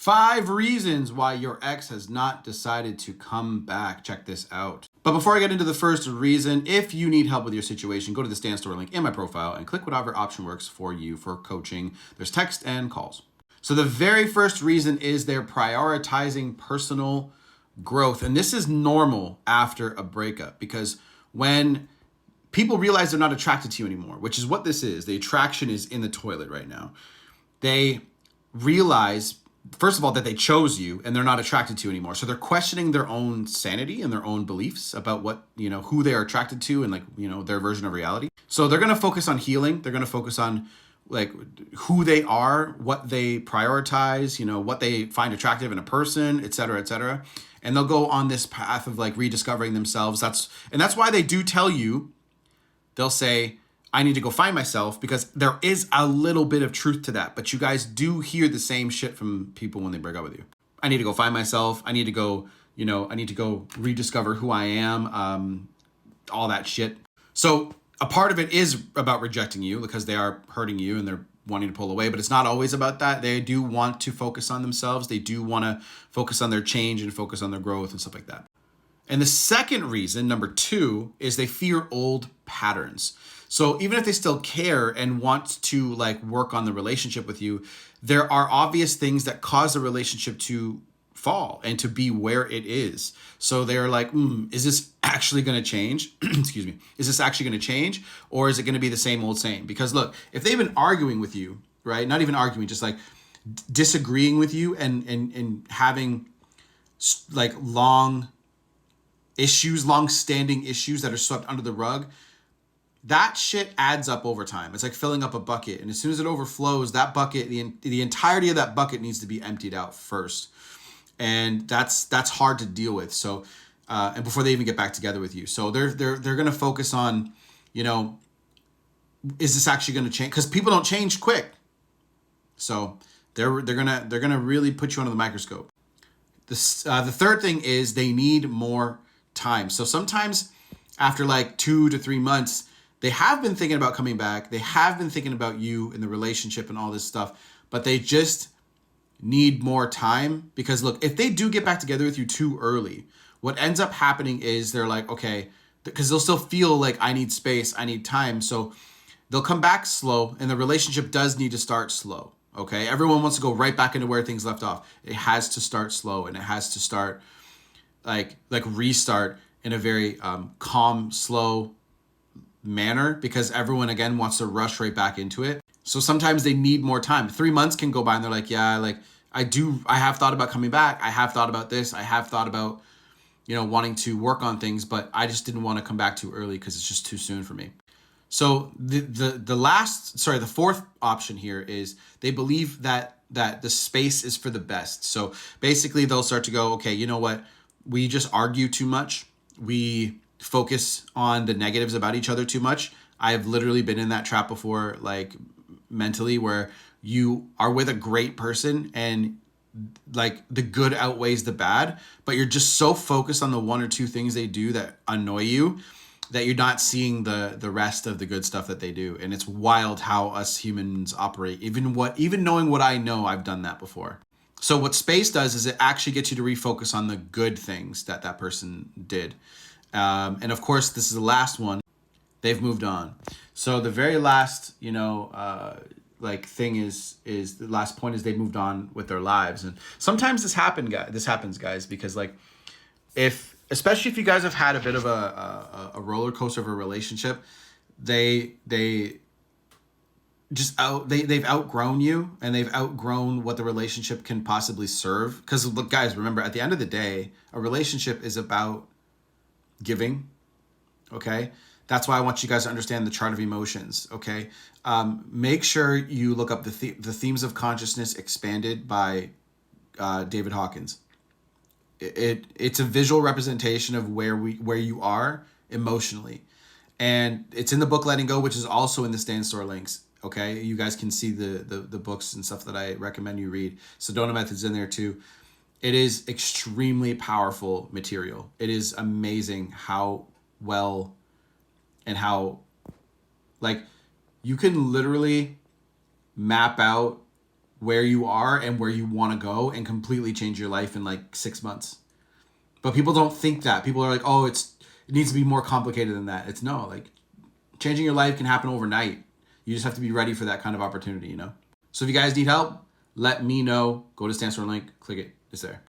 5 reasons why your ex has not decided to come back. Check this out. But before I get into the first reason, if you need help with your situation, go to the Stan Store link in my profile and click whatever option works for you for coaching. There's text and calls. So the very first reason is they're prioritizing personal growth. And this is normal after a breakup, because when people realize they're not attracted to you anymore, which is what this is, the attraction is in the toilet right now. They realize, first of all, that they chose you and they're not attracted to you anymore. So they're questioning their own sanity and their own beliefs about what, who they are attracted to and their version of reality. So they're going to focus on healing. They're going to focus on who they are, what they prioritize, what they find attractive in a person, et cetera, et cetera. And they'll go on this path of rediscovering themselves. That's why they do tell you, they'll say, I need to go find myself, because there is a little bit of truth to that. But you guys do hear the same shit from people when they break up with you. I need to go find myself. I need to go, rediscover who I am, all that shit. So a part of it is about rejecting you because they are hurting you and they're wanting to pull away, but it's not always about that. They do want to focus on themselves. They do want to focus on their change and focus on their growth and stuff like that. And the second reason, number 2, is they fear old patterns. So even if they still care and want to work on the relationship with you, there are obvious things that cause the relationship to fall and to be where it is. So they're like, is this actually going to change? Excuse me. Is this actually going to change? Or is it going to be the same old same? Because look, if they've been arguing with you, right? Not even arguing, just disagreeing with you and having long standing issues that are swept under the rug, that shit adds up over time. It's like filling up a bucket. And as soon as it overflows, that bucket, the entirety of that bucket needs to be emptied out first. And that's hard to deal with. So, and before they even get back together with you. So they're going to focus on, is this actually going to change? Because people don't change quick. So they're gonna really put you under the microscope. The third thing is they need more time. So sometimes after 2 to 3 months, they have been thinking about coming back. They have been thinking about you and the relationship and all this stuff, but they just need more time. Because look, if they do get back together with you too early, what ends up happening is they're okay, because they'll still feel I need space, I need time. So they'll come back slow, and the relationship does need to start slow. Okay. Everyone wants to go right back into where things left off. It has to start slow, and it has to start restart in a very calm, slow manner, because everyone again wants to rush right back into it. So sometimes they need more time. 3 months can go by and they're I have thought about coming back. I have thought about this. I have thought about, wanting to work on things, but I just didn't want to come back too early because it's just too soon for me. So the fourth option here is they believe that the space is for the best. So basically they'll start to go, okay, you know what? We just argue too much. We focus on the negatives about each other too much. I've literally been in that trap before, mentally, where you are with a great person and the good outweighs the bad, but you're just so focused on the 1 or 2 things they do that annoy you that you're not seeing the rest of the good stuff that they do. And it's wild how us humans operate. Even knowing what I know, I've done that before. So what space does is it actually gets you to refocus on the good things that person did. And of course, this is the last one. They've moved on. So the very last, thing is the last point is they moved on with their lives. And sometimes this happens, guys, because especially if you guys have had a bit of a roller coaster of a relationship, they've outgrown you, and they've outgrown what the relationship can possibly serve. Because look, guys, remember, at the end of the day, a relationship is about giving. Okay. That's why I want you guys to understand the chart of emotions. Okay. Make sure you look up the Themes of Consciousness Expanded by David Hawkins. It's a visual representation of where you are emotionally. And it's in the book Letting Go, which is also in the Stan Store links. Okay. You guys can see the books and stuff that I recommend you read. Sedona Method's in there too. It is extremely powerful material. It is amazing how well and how you can literally map out where you are and where you want to go and completely change your life in like 6 months. But people don't think that. People are like, oh, it needs to be more complicated than that. It's no, like changing your life can happen overnight. You just have to be ready for that kind of opportunity, you know? So if you guys need help, let me know. Go to Stanstore link, click it. It's there.